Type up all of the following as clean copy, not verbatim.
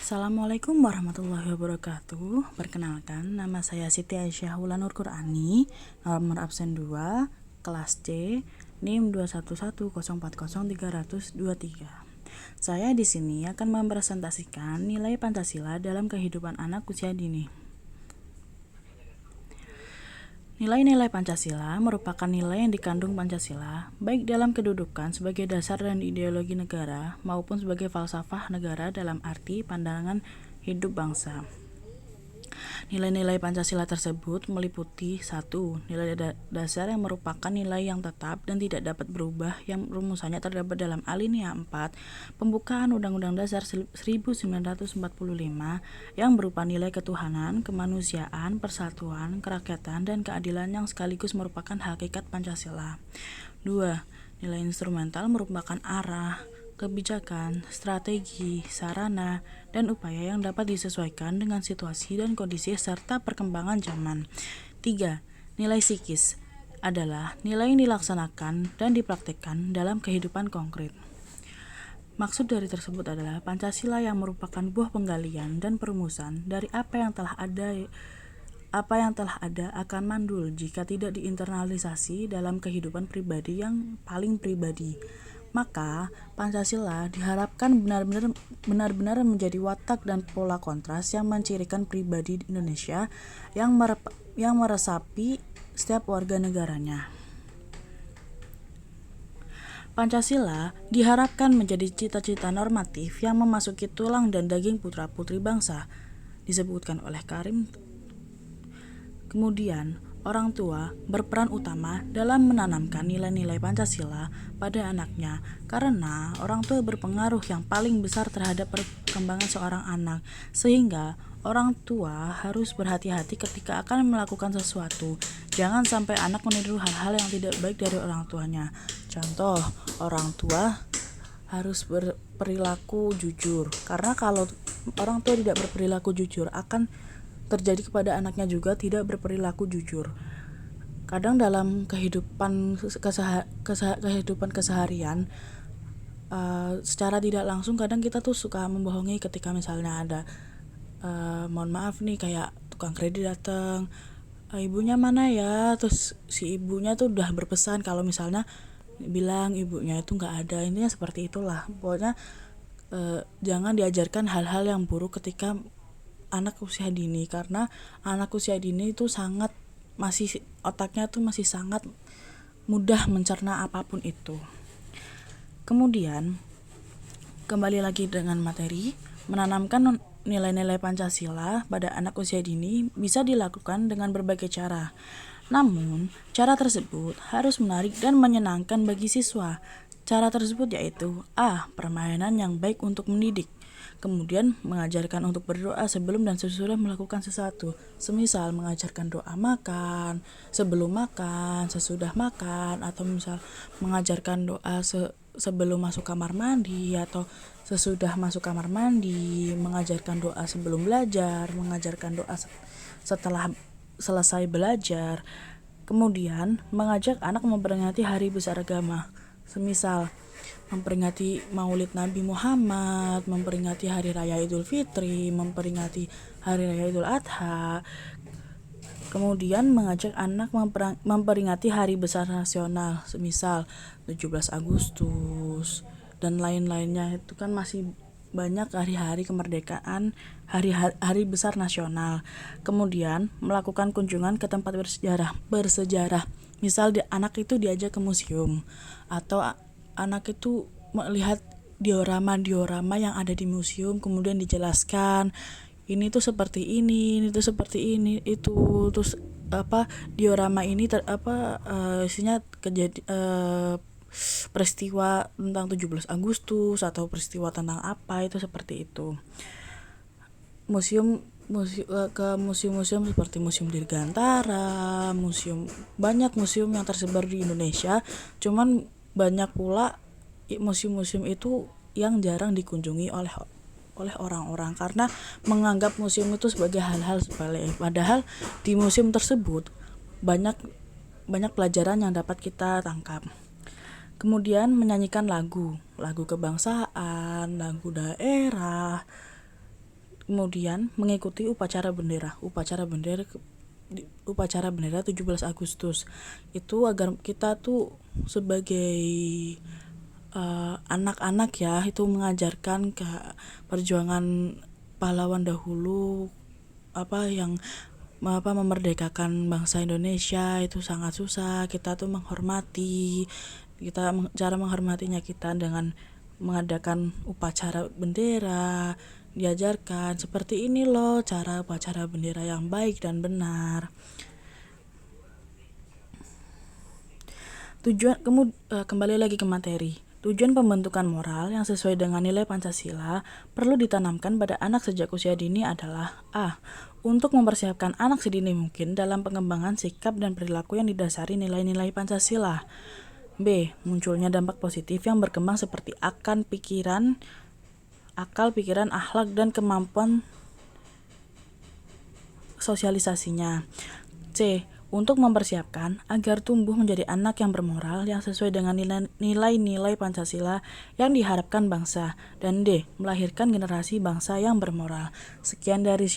Assalamualaikum warahmatullahi wabarakatuh. Perkenalkan, nama saya Siti Aisyah Wulanur Qur'ani, nomor absen 2, kelas C, NIM 211040323. Saya di sini akan mempresentasikan nilai Pancasila dalam kehidupan anak usia dini. Nilai-nilai Pancasila merupakan nilai yang dikandung Pancasila, baik dalam kedudukan sebagai dasar dan ideologi negara maupun sebagai falsafah negara dalam arti pandangan hidup bangsa. Nilai-nilai Pancasila tersebut meliputi 1. Nilai dasar yang merupakan nilai yang tetap dan tidak dapat berubah yang rumusannya terdapat dalam alinea 4 pembukaan Undang-Undang Dasar 1945 yang berupa nilai ketuhanan, kemanusiaan, persatuan, kerakyatan, dan keadilan yang sekaligus merupakan hakikat Pancasila. 2. Nilai instrumental merupakan arah, kebijakan, strategi, sarana, dan upaya yang dapat disesuaikan dengan situasi dan kondisi serta perkembangan zaman. 3. Nilai psikis adalah nilai yang dilaksanakan dan dipraktikkan dalam kehidupan konkret. Maksud dari tersebut adalah Pancasila yang merupakan buah penggalian dan perumusan dari apa yang telah ada akan mandul jika tidak diinternalisasi dalam kehidupan pribadi yang paling pribadi. Maka Pancasila diharapkan benar-benar menjadi watak dan pola kontras yang mencirikan pribadi di Indonesia yang meresapi setiap warga negaranya. Pancasila diharapkan menjadi cita-cita normatif yang memasuki tulang dan daging putra-putri bangsa, disebutkan oleh Karim. Kemudian, orang tua berperan utama dalam menanamkan nilai-nilai Pancasila pada anaknya karena orang tua berpengaruh yang paling besar terhadap perkembangan seorang anak, sehingga orang tua harus berhati-hati ketika akan melakukan sesuatu. Jangan sampai anak meniru hal-hal yang tidak baik dari orang tuanya. Contoh, orang tua harus berperilaku jujur, karena kalau orang tua tidak berperilaku jujur akan terjadi kepada anaknya juga tidak berperilaku jujur. Kadang dalam kehidupan keseharian secara tidak langsung kadang kita tuh suka membohongi ketika misalnya ada mohon maaf nih kayak tukang kredit datang, ibunya mana ya, terus si ibunya tuh udah berpesan kalau misalnya bilang ibunya itu nggak ada. Intinya seperti itulah, pokoknya jangan diajarkan hal-hal yang buruk ketika anak usia dini, karena anak usia dini itu otaknya tuh masih sangat mudah mencerna apapun itu. Kemudian kembali lagi dengan materi, menanamkan nilai-nilai Pancasila pada anak usia dini bisa dilakukan dengan berbagai cara. Namun, cara tersebut harus menarik dan menyenangkan bagi siswa. Cara tersebut yaitu A. Permainan yang baik untuk mendidik. Kemudian mengajarkan untuk berdoa sebelum dan sesudah melakukan sesuatu. Semisal mengajarkan doa makan, sebelum makan, sesudah makan, atau misal mengajarkan doa sebelum masuk kamar mandi atau sesudah masuk kamar mandi, mengajarkan doa sebelum belajar, mengajarkan doa setelah selesai belajar. Kemudian mengajak anak memperingati hari besar agama. Semisal memperingati Maulid Nabi Muhammad, memperingati Hari Raya Idul Fitri, memperingati Hari Raya Idul Adha. Kemudian mengajak anak memperingati hari besar nasional, semisal 17 Agustus dan lain-lainnya. Itu kan masih banyak hari-hari kemerdekaan, hari besar nasional. Kemudian melakukan kunjungan ke tempat bersejarah. Misal anak itu diajak ke museum, atau anak itu melihat diorama yang ada di museum, kemudian dijelaskan ini tuh seperti ini tuh seperti ini, itu terus diorama ini isinya peristiwa tentang 17 Agustus atau peristiwa tentang apa, itu seperti itu. Ke museum seperti Museum Dirgantara, banyak museum yang tersebar di Indonesia. Cuman banyak pula museum-museum itu yang jarang dikunjungi oleh orang-orang karena menganggap museum itu sebagai hal-hal sepele. Padahal di museum tersebut banyak pelajaran yang dapat kita tangkap. Kemudian menyanyikan lagu kebangsaan, lagu daerah, Kemudian mengikuti upacara bendera 17 Agustus itu agar kita tuh sebagai anak-anak ya, itu mengajarkan ke perjuangan pahlawan dahulu yang memerdekakan bangsa Indonesia itu sangat susah. Kita tuh cara menghormatinya kita dengan mengadakan upacara bendera, diajarkan seperti ini loh cara upacara bendera yang baik dan benar. Kembali lagi ke materi. Tujuan pembentukan moral yang sesuai dengan nilai Pancasila perlu ditanamkan pada anak sejak usia dini adalah A. Untuk mempersiapkan anak sedini mungkin dalam pengembangan sikap dan perilaku yang didasari nilai-nilai Pancasila. B. Munculnya dampak positif yang berkembang seperti akal, pikiran, akhlak, dan kemampuan sosialisasinya. C. Untuk mempersiapkan agar tumbuh menjadi anak yang bermoral yang sesuai dengan nilai-nilai Pancasila yang diharapkan bangsa. Dan D. Melahirkan generasi bangsa yang bermoral. Sekian dari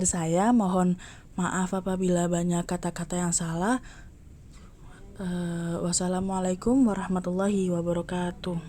saya. Mohon maaf apabila banyak kata-kata yang salah. Wassalamualaikum warahmatullahi wabarakatuh.